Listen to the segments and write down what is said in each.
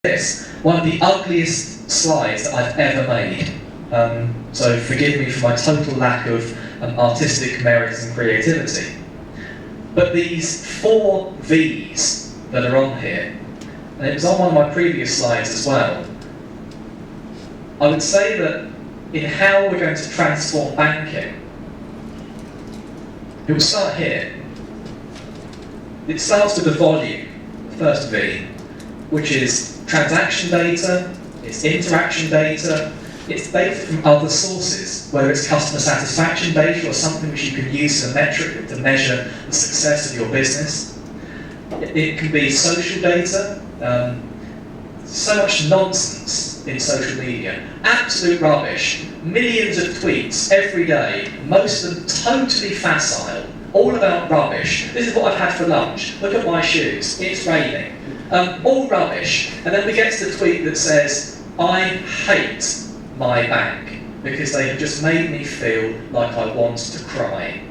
this, one of the ugliest slides that I've ever made. So forgive me for my total lack of artistic merit and creativity. But these 4 V's that are on here, and it was on one of my previous slides as well, I would say that in how we're going to transform banking, it will start here. It starts with the volume, the first V, which is transaction data, it's interaction data, it's data from other sources, whether it's customer satisfaction data or something which you can use as a metric to measure the success of your business. It can be social data, so much nonsense in social media, absolute rubbish, millions of tweets every day, most of them totally facile, all about rubbish. This is what I've had for lunch, look at my shoes, it's raining. All rubbish, and then we get to the tweet that says, I hate my bank because they have just made me feel like I want to cry.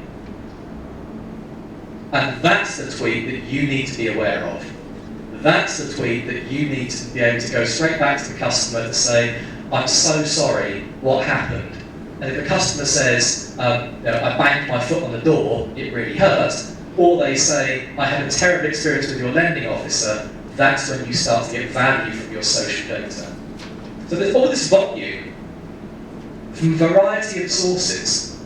And that's the tweet that you need to be aware of. That's the tweet that you need to be able to go straight back to the customer to say, I'm so sorry, what happened? And if the customer says, I banged my foot on the door, it really hurt, or they say, I had a terrible experience with your lending officer, that's when you start to get value from your social data. So there's all this volume from a variety of sources.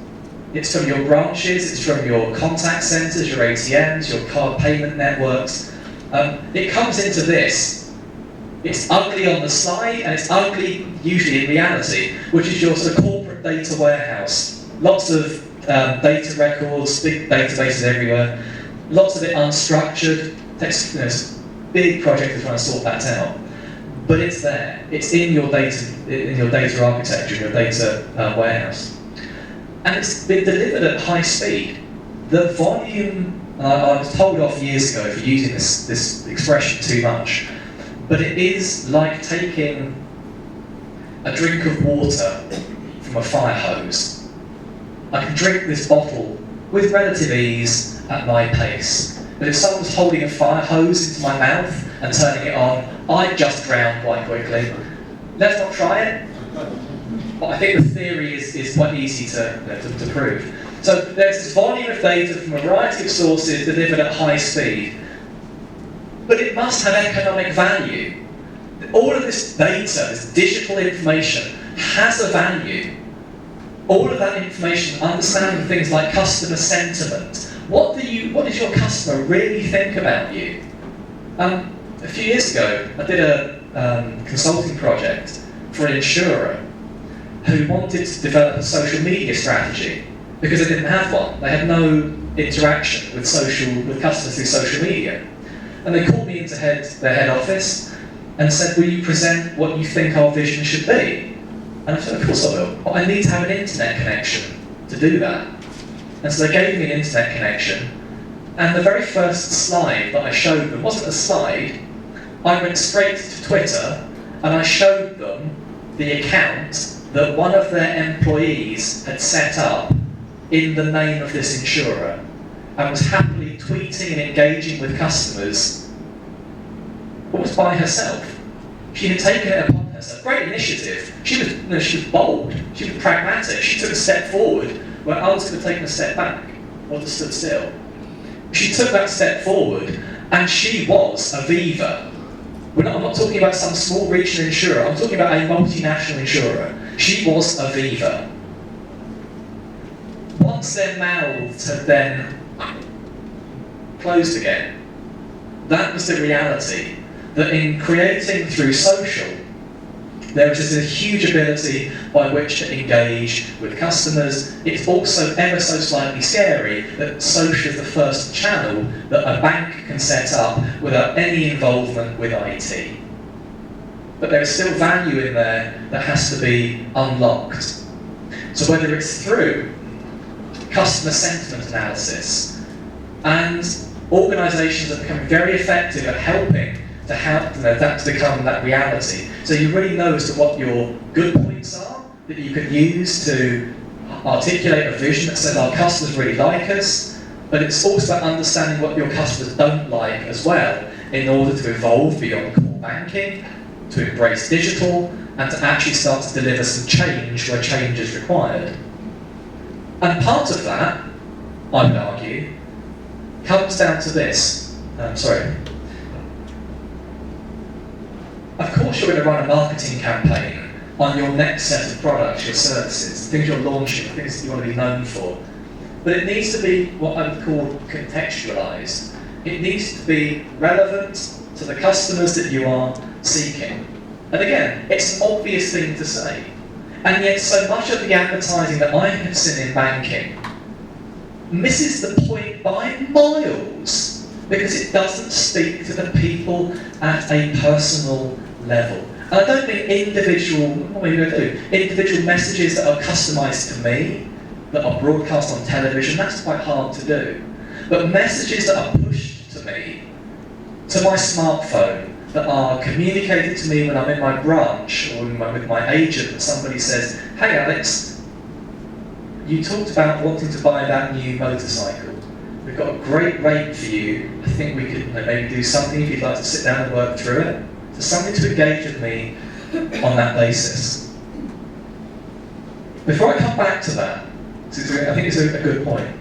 It's from your branches, it's from your contact centres, your ATMs, your card payment networks. It comes into this. It's ugly on the slide and it's ugly usually in reality, which is your sort of corporate data warehouse. Lots of data records, big databases everywhere, lots of it unstructured. Takes big project to try and sort that out. But it's there. It's in your data architecture, in your data warehouse. And it's been delivered at high speed. The volume, I was told off years ago for using this expression too much, but it is like taking a drink of water from a fire hose. I can drink this bottle with relative ease at my pace. But if someone's holding a fire hose into my mouth and turning it on, I'd just drown quite quickly. Let's not try it. But I think the theory is quite easy to prove. So there's this volume of data from a variety of sources delivered at high speed. But it must have economic value. All of this data, this digital information, has a value. All of that information, understanding things like customer sentiment. What does your customer really think about you? A few years ago, I did a consulting project for an insurer who wanted to develop a social media strategy because they didn't have one. They had no interaction with customers through social media. And they called me into their head office and said, will you present what you think our vision should be? And I said, of course I will. But I need to have an internet connection to do that. And so they gave me an internet connection, and the very first slide that I showed them wasn't a slide. I went straight to Twitter, and I showed them the account that one of their employees had set up in the name of this insurer, and was happily tweeting and engaging with customers, almost by herself. She had taken it upon herself. Great initiative. She was bold. She was pragmatic. She took a step forward where others could have taken a step back or just stood still. She took that step forward, and she was Aviva. I'm not talking about some small regional insurer. I'm talking about a multinational insurer. She was Aviva. Once their mouths had then closed again, that was the reality. That in creating through social, there is a huge ability by which to engage with customers. It's also ever so slightly scary that social is the first channel that a bank can set up without any involvement with IT. But there is still value in there that has to be unlocked. So whether it's through customer sentiment analysis, and organisations are becoming very effective at helping to have that to become that reality. So you really know as to what your good points are that you can use to articulate a vision that says our customers really like us, but it's also about understanding what your customers don't like as well in order to evolve beyond core banking to embrace digital, and to actually start to deliver some change where change is required. And part of that, I would argue, comes down to this. Of course you're going to run a marketing campaign on your next set of products, your services, things you're launching, things that you want to be known for. But it needs to be what I would call contextualised. It needs to be relevant to the customers that you are seeking. And again, it's an obvious thing to say. And yet so much of the advertising that I have seen in banking misses the point by miles because it doesn't speak to the people at a personal level. And I don't mean individual messages that are customised to me, that are broadcast on television. That's quite hard to do. But messages that are pushed to me, to my smartphone, that are communicated to me when I'm in my branch or with my agent, and somebody says, "Hey Alex, you talked about wanting to buy that new motorcycle. We've got a great rate for you. I think we could maybe do something if you'd like to sit down and work through it." So something to engage with me on that basis. Before I come back to that, I think it's a good point.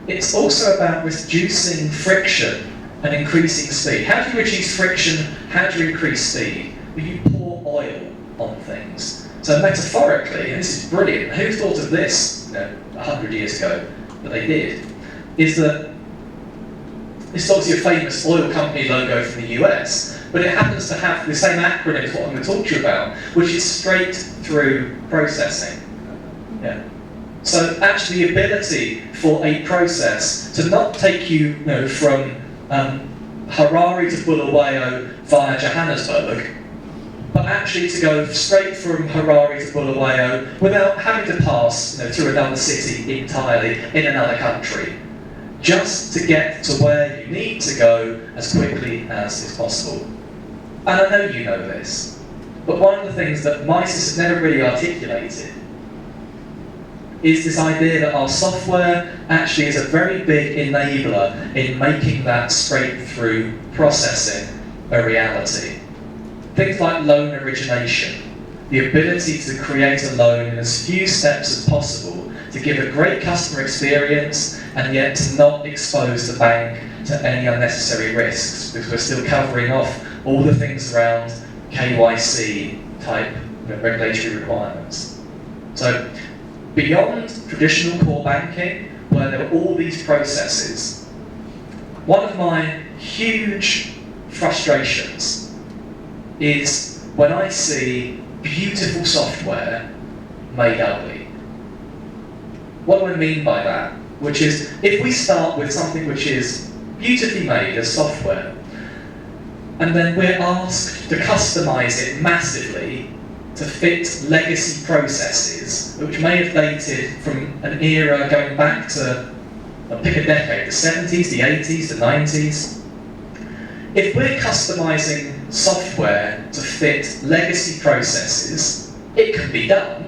It's also about reducing friction and increasing speed. How do you reduce friction? How do you increase speed? Well, you pour oil on things. So metaphorically, and this is brilliant, who thought of this 100 years ago, but they did, is that this is obviously a famous oil company logo from the US, but it happens to have the same acronym as what I'm going to talk to you about, which is straight through processing. Yeah. So actually the ability for a process to not take you, from Harare to Bulawayo via Johannesburg, but actually to go straight from Harare to Bulawayo without having to pass through another city entirely in another country, just to get to where you need to go as quickly as is possible. And I know you know this, but one of the things that Mises has never really articulated is this idea that our software actually is a very big enabler in making that straight-through processing a reality. Things like loan origination, the ability to create a loan in as few steps as possible to give a great customer experience and yet to not expose the bank to any unnecessary risks, because we're still covering off all the things around KYC type regulatory requirements. So, beyond traditional core banking, where there are all these processes, one of my huge frustrations is when I see beautiful software made ugly. What do I mean by that? Which is, if we start with something which is beautifully made as software, and then we're asked to customize it massively to fit legacy processes, which may have dated from an era going back to, pick a decade, the 70s, the 80s, the 90s. If we're customizing software to fit legacy processes, it can be done,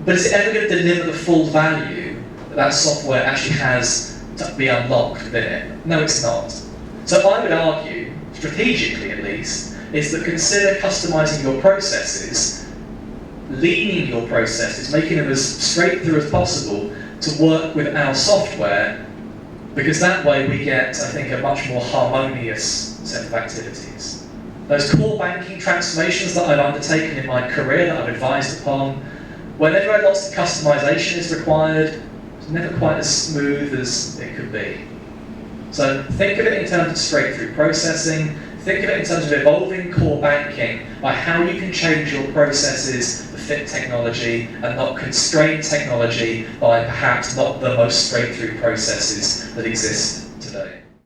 but is it ever going to deliver the full value that that software actually has to be unlocked within it? No, it's not. So I would argue, strategically at least, is that consider customizing your processes, leaning your processes, making them as straight through as possible to work with our software, because that way we get, I think, a much more harmonious set of activities. Those core banking transformations that I've undertaken in my career, that I've advised upon, whenever lots of customization is required, it's never quite as smooth as it could be. So think of it in terms of straight through processing. Think of it in terms of evolving core banking by how you can change your processes to fit technology and not constrain technology by perhaps not the most straight-through processes that exist today.